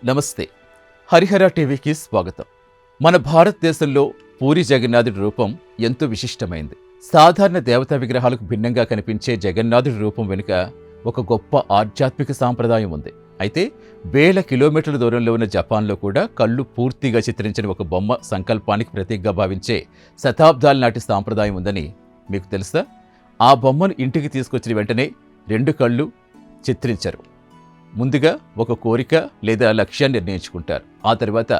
నమస్తే. హరిహర టీవీకి స్వాగతం. మన భారతదేశంలో పూరి జగన్నాథుడి రూపం ఎంతో విశిష్టమైంది. సాధారణ దేవతా విగ్రహాలకు భిన్నంగా కనిపించే జగన్నాథుడి రూపం వెనుక ఒక గొప్ప ఆధ్యాత్మిక సాంప్రదాయం ఉంది. అయితే వేల కిలోమీటర్ల దూరంలో ఉన్న జపాన్లో కూడా కళ్ళు పూర్తిగా చిత్రించిన ఒక బొమ్మ సంకల్పానికి ప్రతీకగా భావించే శతాబ్దాల నాటి సాంప్రదాయం ఉందని మీకు తెలుసా? ఆ బొమ్మను ఇంటికి తీసుకొచ్చిన వెంటనే రెండు కళ్ళు చిత్రించరు. ముందుగా ఒక కోరిక లేదా లక్ష్యాన్ని నిర్ణయించుకుంటారు. ఆ తర్వాత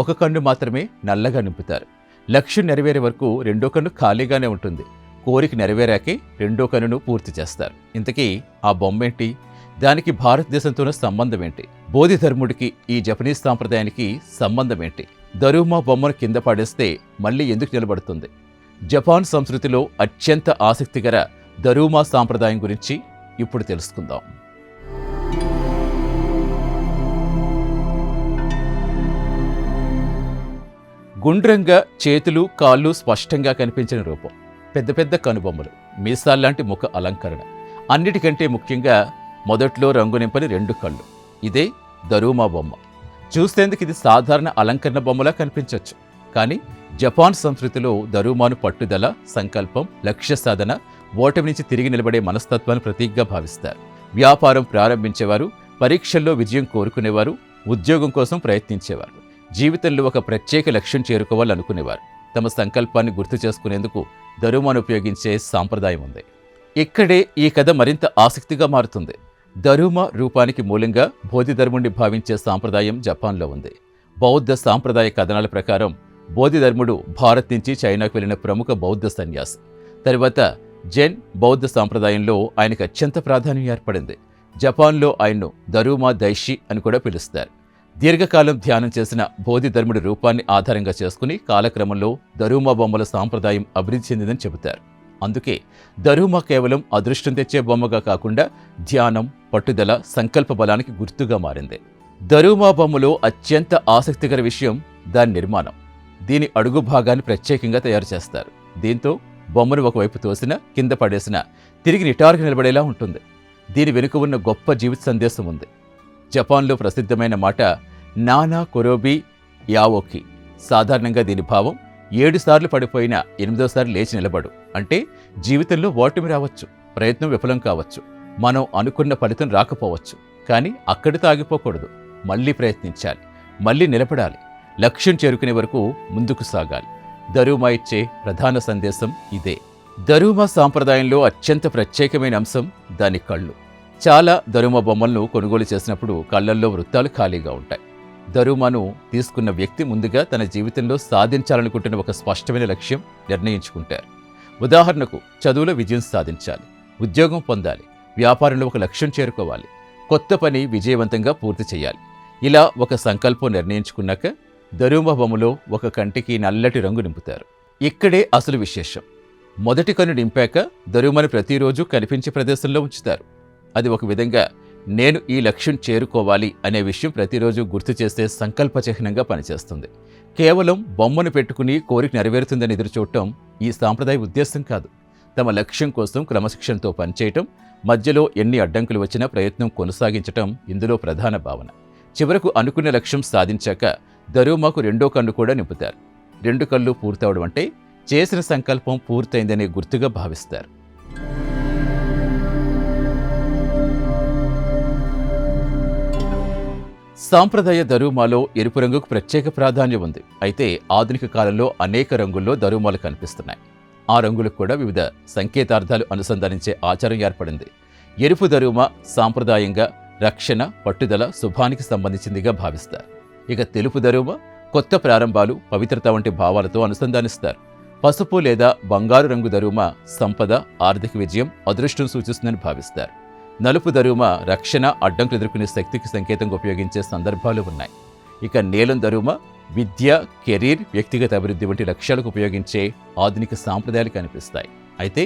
ఒక కన్ను మాత్రమే నల్లగా నింపుతారు. లక్ష్యం నెరవేరే వరకు రెండో కన్ను ఖాళీగానే ఉంటుంది. కోరిక నెరవేరాకే రెండో కన్నును పూర్తి చేస్తారు. ఇంతకీ ఆ బొమ్మేంటి? దానికి భారతదేశంతోనే సంబంధం ఏంటి? బోధిధర్ముడికి ఈ జపనీస్ సాంప్రదాయానికి సంబంధం ఏంటి? దరుమా బొమ్మను కింద పడేస్తే మళ్ళీ ఎందుకు నిలబడుతుంది? జపాన్ సంస్కృతిలో అత్యంత ఆసక్తికర దరుమా సాంప్రదాయం గురించి ఇప్పుడు తెలుసుకుందాం. గుండ్రంగా చేతులు కాళ్ళు స్పష్టంగా కనిపించిన రూపం, పెద్ద పెద్ద కనుబొమ్మలు, మీసాల్లాంటి ముఖ అలంకరణ, అన్నిటికంటే ముఖ్యంగా మొదట్లో రంగు నింపని రెండు కళ్ళు. ఇదే దరుమా బొమ్మ. చూసేందుకు ఇది సాధారణ అలంకరణ బొమ్మలా కనిపించవచ్చు. కానీ జపాన్ సంస్కృతిలో దరుమాను పట్టుదల, సంకల్పం, లక్ష్య సాధన, ఓటమి నుంచి తిరిగి నిలబడే మనస్తత్వాన్ని ప్రతీకగా భావిస్తారు. వ్యాపారం ప్రారంభించేవారు, పరీక్షల్లో విజయం కోరుకునేవారు, ఉద్యోగం కోసం ప్రయత్నించేవారు, జీవితంలో ఒక ప్రత్యేక లక్ష్యం చేరుకోవాలనుకునేవారు. తమ సంకల్పాన్ని గుర్తు చేసుకునేందుకు దరుమాను ఉపయోగించే సాంప్రదాయం ఉంది. ఇక్కడే ఈ కథ మరింత ఆసక్తిగా మారుతుంది. దరుమా రూపానికి మూలంగా బోధిధర్ముడిని భావించే సాంప్రదాయం జపాన్లో ఉంది. బౌద్ధ సాంప్రదాయ కథనాల ప్రకారం బోధిధర్ముడు భారత్ నుంచి చైనాకు వెళ్లిన ప్రముఖ బౌద్ధ సన్యాసి. తరువాత జైన్ బౌద్ధ సాంప్రదాయంలో ఆయనకు అత్యంత ప్రాధాన్యం ఏర్పడింది. జపాన్లో ఆయన్ను దరుమా దైషి అని కూడా పిలుస్తారు. దీర్ఘకాలం ధ్యానం చేసిన బోధిధర్ముడి రూపాన్ని ఆధారంగా చేసుకుని కాలక్రమంలో దరుమా బొమ్మల సాంప్రదాయం అభివృద్ధి చెందిందని చెబుతారు. అందుకే దరుమా కేవలం అదృష్టం తెచ్చే బొమ్మగా కాకుండా ధ్యానం, పట్టుదల, సంకల్ప బలానికి గుర్తుగా మారింది. దరుమా బొమ్మలో అత్యంత ఆసక్తికర విషయం దాని నిర్మాణం. దీని అడుగు భాగాన్ని ప్రత్యేకంగా తయారు చేస్తారు. దీంతో బొమ్మను ఒకవైపు తోసినా కింద పడేసినా తిరిగి నిటారుగా నిలబడేలా ఉంటుంది. దీని వెనుక ఉన్న గొప్ప జీవిత సందేశం ఉంది. జపాన్లో ప్రసిద్ధమైన మాట నానా కొరోబి యావోకి. సాధారణంగా దీని భావం 7 సార్లు పడిపోయినా 8వ సారి లేచి నిలబడు. అంటే జీవితంలో ఓటమి రావచ్చు, ప్రయత్నం విఫలం కావచ్చు, మనం అనుకున్న ఫలితం రాకపోవచ్చు, కానీ అక్కడితో ఆగిపోకూడదు. మళ్ళీ ప్రయత్నించాలి, మళ్ళీ నిలబడాలి, లక్ష్యం చేరుకునే వరకు ముందుకు సాగాలి. దరుమా ఇచ్చే ప్రధాన సందేశం ఇదే. దరుమా సాంప్రదాయంలో అత్యంత ప్రత్యేకమైన అంశం దాని కళ్ళు. చాలా దరుమా బొమ్మలను కొనుగోలు చేసినప్పుడు కళ్లల్లో వృత్తాలు ఖాళీగా ఉంటాయి. దరుమాను తీసుకున్న వ్యక్తి ముందుగా తన జీవితంలో సాధించాలనుకుంటున్న ఒక స్పష్టమైన లక్ష్యం నిర్ణయించుకుంటారు. ఉదాహరణకు చదువులో విజయం సాధించాలి, ఉద్యోగం పొందాలి, వ్యాపారంలో ఒక లక్ష్యం చేరుకోవాలి, కొత్త పని విజయవంతంగా పూర్తి చేయాలి. ఇలా ఒక సంకల్పం నిర్ణయించుకున్నాక దరుమా బొమ్మలో ఒక కంటికి నల్లటి రంగు నింపుతారు. ఇక్కడే అసలు విశేషం. మొదటి కన్ను నింపాక దరుమాను ప్రతిరోజు కనిపించే ప్రదేశంలో ఉంచుతారు. అది ఒక విధంగా నేను ఈ లక్ష్యం చేరుకోవాలి అనే విషయం ప్రతిరోజు గుర్తు చేసే సంకల్ప చిహ్నంగా పనిచేస్తుంది. కేవలం బొమ్మను పెట్టుకుని కోరిక నెరవేరుతుందని ఎదురుచూడటం ఈ సాంప్రదాయ ఉద్దేశం కాదు. తమ లక్ష్యం కోసం క్రమశిక్షణతో పనిచేయటం, మధ్యలో ఎన్ని అడ్డంకులు వచ్చినా ప్రయత్నం కొనసాగించటం ఇందులో ప్రధాన భావన. చివరకు అనుకున్న లక్ష్యం సాధించాక దరుమాకు రెండో కన్ను కూడా నింపుతారు. రెండు కళ్ళు పూర్తవడం అంటే చేసిన సంకల్పం పూర్తయిందనే గుర్తుగా భావిస్తారు. సాంప్రదాయ దరుమాలో ఎరుపు రంగుకు ప్రత్యేక ప్రాధాన్యం ఉంది. అయితే ఆధునిక కాలంలో అనేక రంగుల్లో దరుమాలు కనిపిస్తున్నాయి. ఆ రంగులకు కూడా వివిధ సంకేతార్థాలు అనుసంధానించే ఆచారం ఏర్పడింది. ఎరుపు దరుమా సాంప్రదాయంగా రక్షణ, పట్టుదల, శుభానికి సంబంధించిందిగా భావిస్తారు. ఇక తెలుపు దరుమా కొత్త ప్రారంభాలు, పవిత్రత వంటి భావాలతో అనుసంధానిస్తారు. పసుపు లేదా బంగారు రంగు దరుమా సంపద, ఆర్థిక విజయం, అదృష్టం సూచిస్తుందని భావిస్తారు. నలుపు దరుమా రక్షణ, అడ్డంకులు ఎదుర్కొనే శక్తికి సంకేతంగా ఉపయోగించే సందర్భాలు ఉన్నాయి. ఇక నీలం దరుమా విద్య, కెరీర్, వ్యక్తిగత అభివృద్ధి వంటి లక్ష్యాలకు ఉపయోగించే ఆధునిక సాంప్రదాయాలు కనిపిస్తాయి. అయితే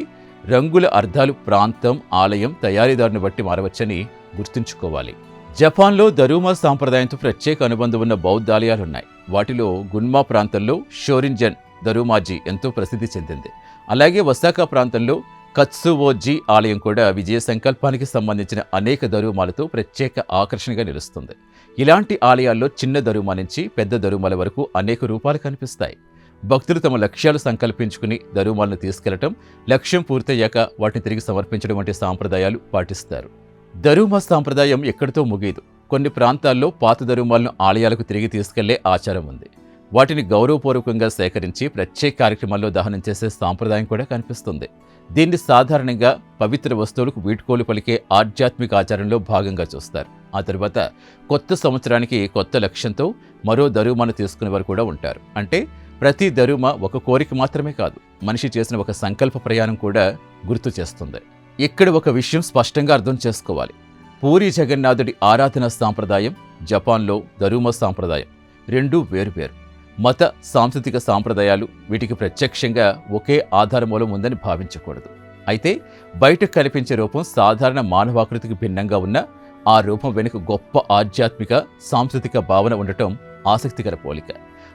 రంగుల అర్థాలు ప్రాంతం, ఆలయం, తయారీదారుని బట్టి మారవచ్చని గుర్తుంచుకోవాలి. జపాన్లో దరుమా సాంప్రదాయంతో ప్రత్యేక అనుబంధం ఉన్న బౌద్ధ ఆలయాలున్నాయి. వాటిలో గున్మా ప్రాంతంలో షోరిన్జన్ దరుమాజీ ఎంతో ప్రసిద్ధి చెందింది. అలాగే ఒసాకా ప్రాంతంలో కత్సువోజీ ఆలయం కూడా విజయ సంకల్పానికి సంబంధించిన అనేక దరుమాలతో ప్రత్యేక ఆకర్షణగా నిలుస్తుంది. ఇలాంటి ఆలయాల్లో చిన్న దరుమా నుంచి పెద్ద దరుమాల వరకు అనేక రూపాలు కనిపిస్తాయి. భక్తులు తమ లక్ష్యాలు సంకల్పించుకుని దరుమాలను తీసుకెళ్లటం, లక్ష్యం పూర్తయ్యాక వాటిని తిరిగి సమర్పించడం వంటి సాంప్రదాయాలు పాటిస్తారు. దరుమా సాంప్రదాయం ఎక్కడితో ముగియదు. కొన్ని ప్రాంతాల్లో పాత దరుమాలను ఆలయాలకు తిరిగి తీసుకెళ్లే ఆచారం ఉంది. వాటిని గౌరవపూర్వకంగా సేకరించి ప్రత్యేక కార్యక్రమాల్లో దహనం చేసే సాంప్రదాయం కూడా కనిపిస్తుంది. దీన్ని సాధారణంగా పవిత్ర వస్తువులకు వీడ్కోలు పలికే ఆధ్యాత్మిక ఆచారంలో భాగంగా చూస్తారు. ఆ తరువాత కొత్త సంవత్సరానికి కొత్త లక్ష్యంతో మరో దరుమాను తీసుకునేవారు కూడా ఉంటారు. అంటే ప్రతి దరుమ ఒక కోరిక మాత్రమే కాదు, మనిషి చేసిన ఒక సంకల్ప ప్రయాణం కూడా గుర్తు చేస్తుంది. ఇక్కడ ఒక విషయం స్పష్టంగా అర్థం చేసుకోవాలి. పూరి జగన్నాథుడి ఆరాధన సాంప్రదాయం, జపాన్లో దరుమ సాంప్రదాయం రెండూ వేరువేరు. మత సాంస్కృతిక సాంప్రదాయాలు వీటికి ప్రత్యక్షంగా ఒకే ఆధారమూలం ఉందని భావించకూడదు. అయితే బయటకు కనిపించే రూపం సాధారణ మానవాకృతికి భిన్నంగా ఉన్న ఆ రూపం వెనుక గొప్ప ఆధ్యాత్మిక సాంస్కృతిక భావన ఉండటం ఆసక్తికర పోలిక.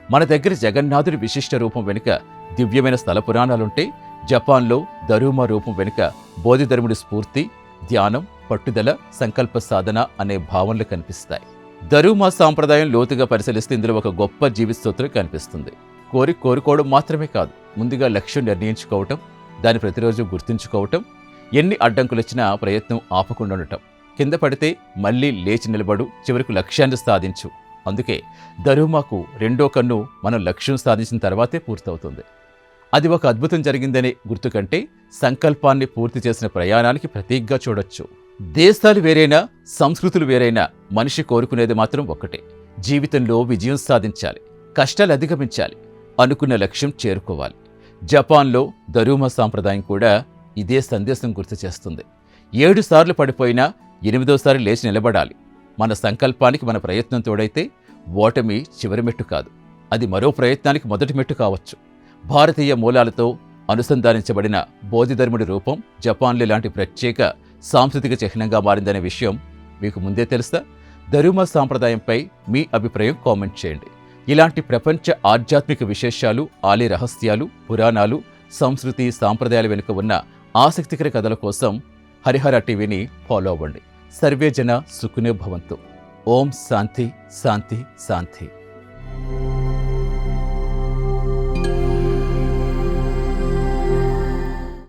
మన దగ్గర జగన్నాథుడి విశిష్ట రూపం వెనుక దివ్యమైన స్థల పురాణాలుంటే, జపాన్లో దరుమా రూపం వెనుక బోధిధర్ముడి స్ఫూర్తి, ధ్యానం, పట్టుదల, సంకల్ప సాధన అనే భావనలు కనిపిస్తాయి. దరుమా సాంప్రదాయం లోతుగా పరిశీలిస్తే ఇందులో ఒక గొప్ప జీవిత సూత్రం కనిపిస్తుంది. కోరుకోవడం మాత్రమే కాదు, ముందుగా లక్ష్యం నిర్ణయించుకోవటం, దాన్ని ప్రతిరోజు గుర్తుంచుకోవటం, ఎన్ని అడ్డంకులొచ్చినా ప్రయత్నం ఆపకుండా ఉండటం, కింద పడితే మళ్ళీ లేచి నిలబడు, చివరకు లక్ష్యాన్ని సాధించు. అందుకే దరుమాకు రెండో కన్ను మనం లక్ష్యం సాధించిన తర్వాతే పూర్తవుతుంది. అది ఒక అద్భుతం జరిగిందనే గుర్తు కంటే సంకల్పాన్ని పూర్తి చేసిన ప్రయాణానికి ప్రతీకగా చూడొచ్చు. దేశాలు వేరైనా, సంస్కృతులు వేరైనా మనిషి కోరుకునేది మాత్రం ఒక్కటే: జీవితంలో విజయం సాధించాలి, కష్టాలు అధిగమించాలి, అనుకున్న లక్ష్యం చేరుకోవాలి. జపాన్లో దరుమా సాంప్రదాయం కూడా ఇదే సందేశం గుర్తు చేస్తుంది. 7 సార్లు పడిపోయినా 8వ లేచి నిలబడాలి. మన సంకల్పానికి మన ప్రయత్నం తోడైతే ఓటమి చివరి మెట్టు కాదు, అది మరో ప్రయత్నానికి మొదటి మెట్టు కావచ్చు. భారతీయ మూలాలతో అనుసంధానించబడిన బోధిధర్ముడి రూపం జపాన్లో ఇలాంటి ప్రత్యేక సాంస్కృతిక చిహ్నంగా మారిందనే విషయం మీకు ముందే తెలుసా? దరుమా సాంప్రదాయంపై మీ అభిప్రాయం కామెంట్ చేయండి. ఇలాంటి ప్రపంచ ఆధ్యాత్మిక విశేషాలు, ఆలయ రహస్యాలు, పురాణాలు, సంస్కృతి, సాంప్రదాయాల వెనుక ఉన్న ఆసక్తికర కథల కోసం హరిహర టీవీని ఫాలో అవ్వండి. సర్వే జన సుఖినో భవంతు. ఓం శాంతి శాంతి శాంతి.